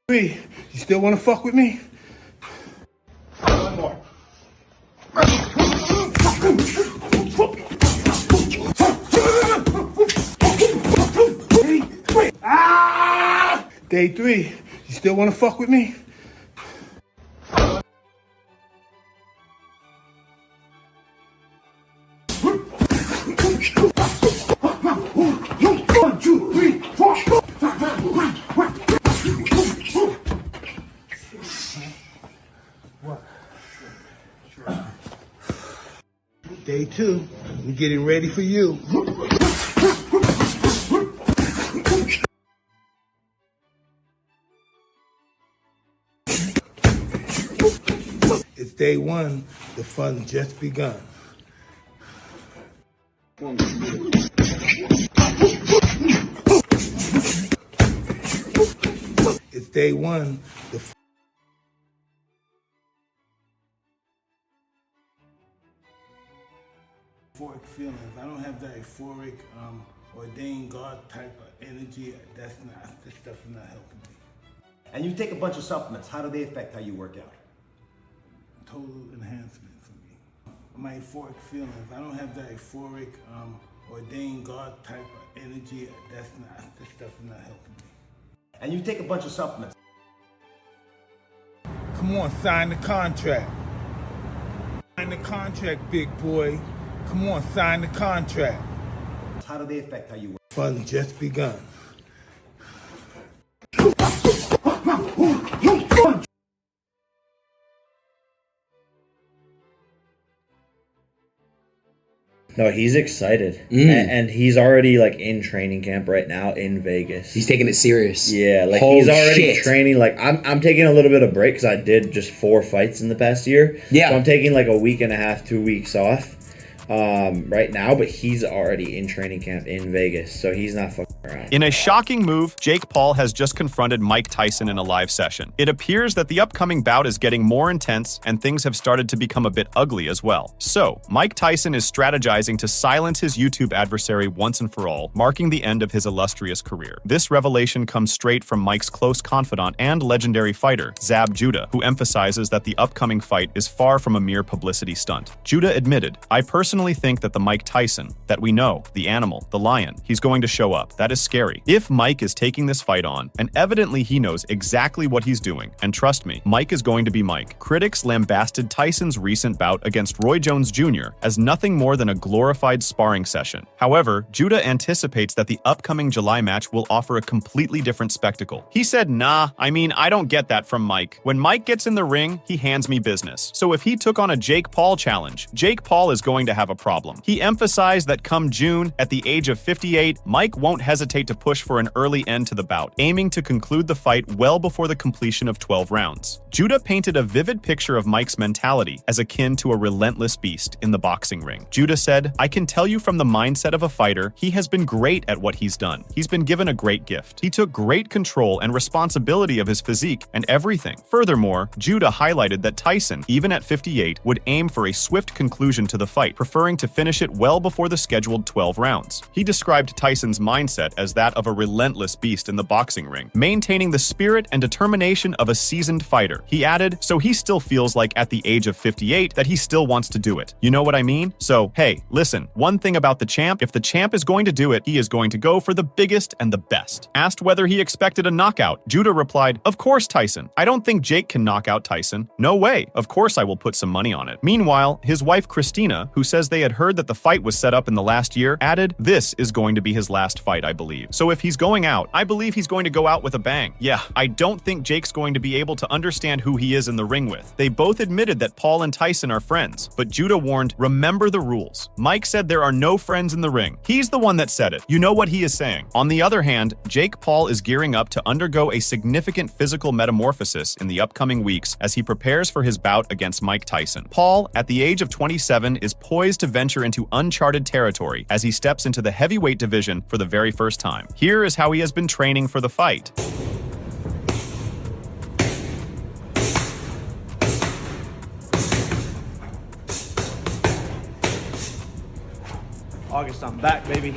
Three, you still want to fuck with me? One more. Day three, you still want to fuck with me? One, two, three, four. Day two, we're getting ready for you. It's day one, the fun just begun. It's day one, the euphoric feelings. I don't have that euphoric, ordained God type of energy. This stuff is not helping me. And you take a bunch of supplements. How do they affect how you work out? Total enhancement for me. My euphoric feelings. I don't have that euphoric, ordained God type of energy. This stuff is not helping me. And you take a bunch of supplements. Come on, sign the contract. Sign the contract, big boy. Come on, sign the contract. How do they affect how you work? Fun just begun. No, he's excited. And he's already like in training camp right now in Vegas. He's taking it serious. Yeah, like Holy he's already shit. training. Like I'm taking a little bit of break because I did just 4 fights in the past year. Yeah. So I'm taking like a week and a half, 2 weeks off right now, but he's already in training camp in Vegas, so he's not fucking around. In a shocking move, Jake Paul has just confronted Mike Tyson in a live session. It appears that the upcoming bout is getting more intense and things have started to become a bit ugly as well. So, Mike Tyson is strategizing to silence his YouTube adversary once and for all, marking the end of his illustrious career. This revelation comes straight from Mike's close confidant and legendary fighter, Zab Judah, who emphasizes that the upcoming fight is far from a mere publicity stunt. Judah admitted, "I personally think that the Mike Tyson that we know, the animal, the lion, he's going to show up. That is scary. If Mike is taking this fight on, and evidently he knows exactly what he's doing, and trust me, Mike is going to be Mike." Critics lambasted Tyson's recent bout against Roy Jones Jr. as nothing more than a glorified sparring session. However, Judah anticipates that the upcoming July match will offer a completely different spectacle. He said, "Nah, I mean, I don't get that from Mike. When Mike gets in the ring, he hands me business. So if he took on a Jake Paul challenge, Jake Paul is going to have a problem." He emphasized that come June, at the age of 58, Mike won't hesitate to push for an early end to the bout, aiming to conclude the fight well before the completion of 12 rounds. Judah painted a vivid picture of Mike's mentality as akin to a relentless beast in the boxing ring. Judah said, "I can tell you from the mindset of a fighter, he has been great at what he's done. He's been given a great gift. He took great control and responsibility of his physique and everything." Furthermore, Judah highlighted that Tyson, even at 58, would aim for a swift conclusion to the fight, preferring to finish it well before the scheduled 12 rounds. He described Tyson's mindset as that of a relentless beast in the boxing ring, maintaining the spirit and determination of a seasoned fighter. He added, "So he still feels like at the age of 58 that he still wants to do it. You know what I mean? So, hey, listen, one thing about the champ, if the champ is going to do it, he is going to go for the biggest and the best." Asked whether he expected a knockout, Judah replied, "Of course, Tyson. I don't think Jake can knock out Tyson. No way. Of course I will put some money on it." Meanwhile, his wife Christina, who says they had heard that the fight was set up in the last year, added, "This is going to be his last fight, I believe. So if he's going out, I believe he's going to go out with a bang. Yeah, I don't think Jake's going to be able to understand who he is in the ring with." They both admitted that Paul and Tyson are friends, but Judah warned, "Remember the rules. Mike said there are no friends in the ring. He's the one that said it. You know what he is saying." On the other hand, Jake Paul is gearing up to undergo a significant physical metamorphosis in the upcoming weeks as he prepares for his bout against Mike Tyson. Paul, at the age of 27, is poised to venture into uncharted territory as he steps into the heavyweight division for the very first time. Here is how he has been training for the fight. August, I'm back, baby.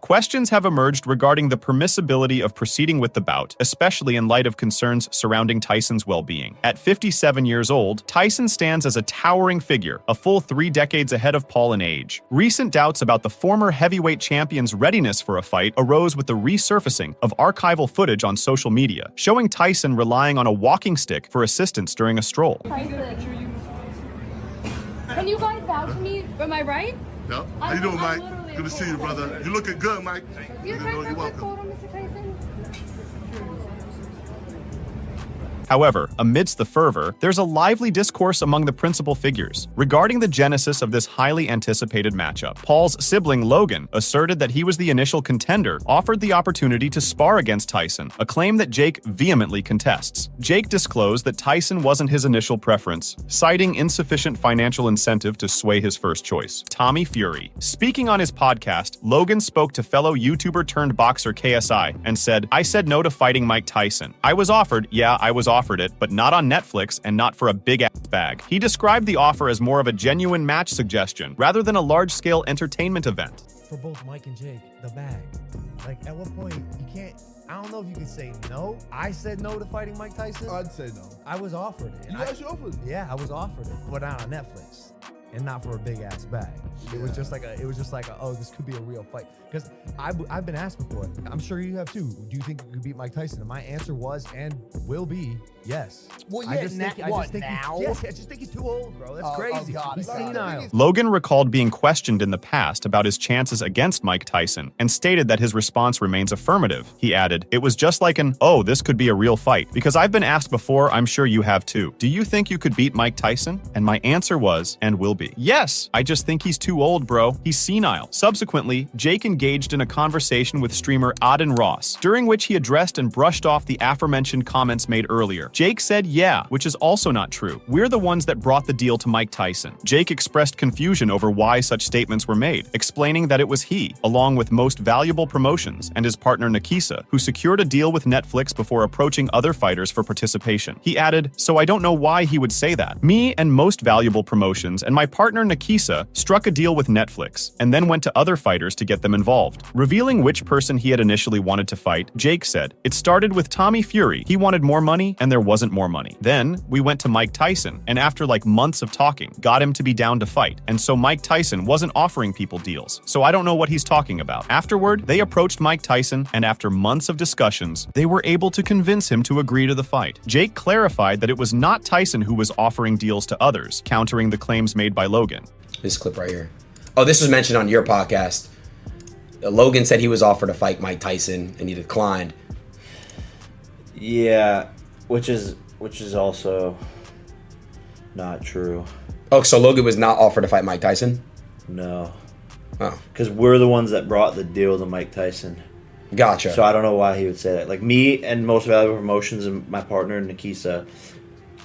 Questions have emerged regarding the permissibility of proceeding with the bout, especially in light of concerns surrounding Tyson's well-being. At 57 years old, Tyson stands as a towering figure, a full 3 decades ahead of Paul in age. Recent doubts about the former heavyweight champion's readiness for a fight arose with the resurfacing of archival footage on social media, showing Tyson relying on a walking stick for assistance during a stroll. Tyson. Can you guys vouch for me? Am I right? Yep. How you doing, Mike? Good to see you, brother. You looking good, Mike. You're You're welcome. photo, Mr. Tyson. However, amidst the fervor, there's a lively discourse among the principal figures regarding the genesis of this highly anticipated matchup. Paul's sibling Logan asserted that he was the initial contender, offered the opportunity to spar against Tyson, a claim that Jake vehemently contests. Jake disclosed that Tyson wasn't his initial preference, citing insufficient financial incentive to sway his first choice. Tommy Fury. Speaking on his podcast, Logan spoke to fellow YouTuber turned boxer KSI and said, "I said no to fighting Mike Tyson. I was offered offered it, but not on Netflix and not for a big-ass bag." He described the offer as more of a genuine match suggestion, rather than a large-scale entertainment event. For both Mike and Jake, the bag. Like, at what point, you can't, I don't know if you can say no. I said no to fighting Mike Tyson. I'd say no. I was offered it. You actually offered it? Yeah, I was offered it, but not on Netflix. And not for a big ass bag. It was just like oh, this could be a real fight. Because I've been asked before. I'm sure you have too. Do you think you could beat Mike Tyson? And my answer was and will be yes. Well, yeah, I just think now? Yes, I just think he's too old, bro. That's crazy. God, He's senile. Logan recalled being questioned in the past about his chances against Mike Tyson and stated that his response remains affirmative. He added, "It was just like an, oh, this could be a real fight. Because I've been asked before, I'm sure you have too. Do you think you could beat Mike Tyson?" And my answer was, and will be, yes. I just think he's too old, bro. He's senile. Subsequently, Jake engaged in a conversation with streamer Aden Ross, during which he addressed and brushed off the aforementioned comments made earlier. Jake said yeah, which is also not true. We're the ones that brought the deal to Mike Tyson. Jake expressed confusion over why such statements were made, explaining that it was he, along with Most Valuable Promotions and his partner Nikisa, who secured a deal with Netflix before approaching other fighters for participation. He added, "So I don't know why he would say that. Me and Most Valuable Promotions and my partner Nikisa struck a deal with Netflix and then went to other fighters to get them involved." Revealing which person he had initially wanted to fight, Jake said, "It started with Tommy Fury. He wanted more money and there wasn't more money. Then we went to Mike Tyson and after like months of talking, got him to be down to fight. And so Mike Tyson wasn't offering people deals. So I don't know what he's talking about." Afterward, they approached Mike Tyson and after months of discussions, they were able to convince him to agree to the fight. Jake clarified that it was not Tyson who was offering deals to others, countering the claims made by Logan. This clip right here. Oh, this was mentioned on your podcast. Logan said he was offered to fight Mike Tyson and he declined. Yeah, which is also not true. Oh, so Logan was not offered to fight Mike Tyson? No. Oh, Because we're the ones that brought the deal to Mike Tyson. gotcha. So I don't know why he would say that. Like, me and Most Valuable Promotions and my partner Nikisa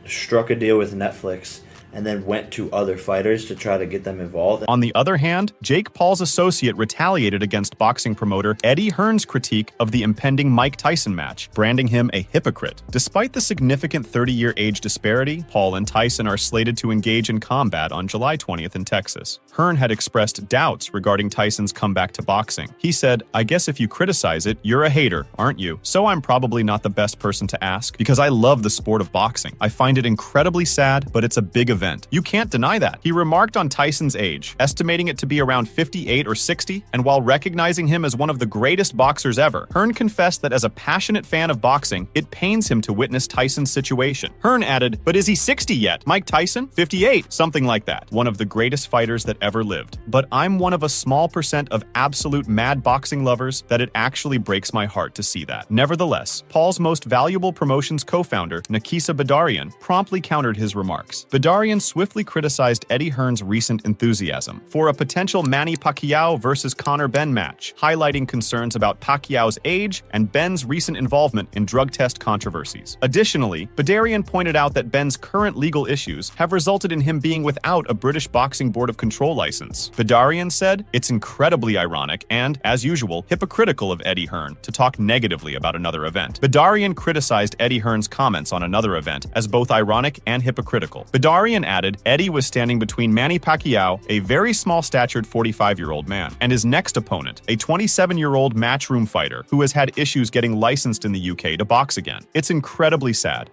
struck a deal with Netflix and then went to other fighters to try to get them involved. On the other hand, Jake Paul's associate retaliated against boxing promoter Eddie Hearn's critique of the impending Mike Tyson match, branding him a hypocrite. Despite the significant 30-year age disparity, Paul and Tyson are slated to engage in combat on July 20th in Texas. Hearn had expressed doubts regarding Tyson's comeback to boxing. He said, "I guess if you criticize it, you're a hater, aren't you? So I'm probably not the best person to ask, because I love the sport of boxing. I find it incredibly sad, but it's a big event. You can't deny that." He remarked on Tyson's age, estimating it to be around 58 or 60, and while recognizing him as one of the greatest boxers ever, Hearn confessed that as a passionate fan of boxing, it pains him to witness Tyson's situation. Hearn added, "But is he 60 yet? Mike Tyson? 58? Something like that. One of the greatest fighters that ever lived. But I'm one of a small percent of absolute mad boxing lovers that it actually breaks my heart to see that." Nevertheless, Paul's Most Valuable Promotions co-founder, Nikisa Badarian, promptly countered his remarks. Badarian Bedarian swiftly criticized Eddie Hearn's recent enthusiasm for a potential Manny Pacquiao versus Conor Benn match, highlighting concerns about Pacquiao's age and Benn's recent involvement in drug test controversies. Additionally, Bedarian pointed out that Benn's current legal issues have resulted in him being without a British Boxing Board of Control license. Bedarian said, "It's incredibly ironic and, as usual, hypocritical of Eddie Hearn to talk negatively about another event." Bedarian criticized Eddie Hearn's comments on another event as both ironic and hypocritical. Bedarian added, Eddie was standing between Manny Pacquiao, a very small-statured 45-year-old man, and his next opponent, a 27-year-old matchroom fighter who has had issues getting licensed in the UK to box again. It's incredibly sad.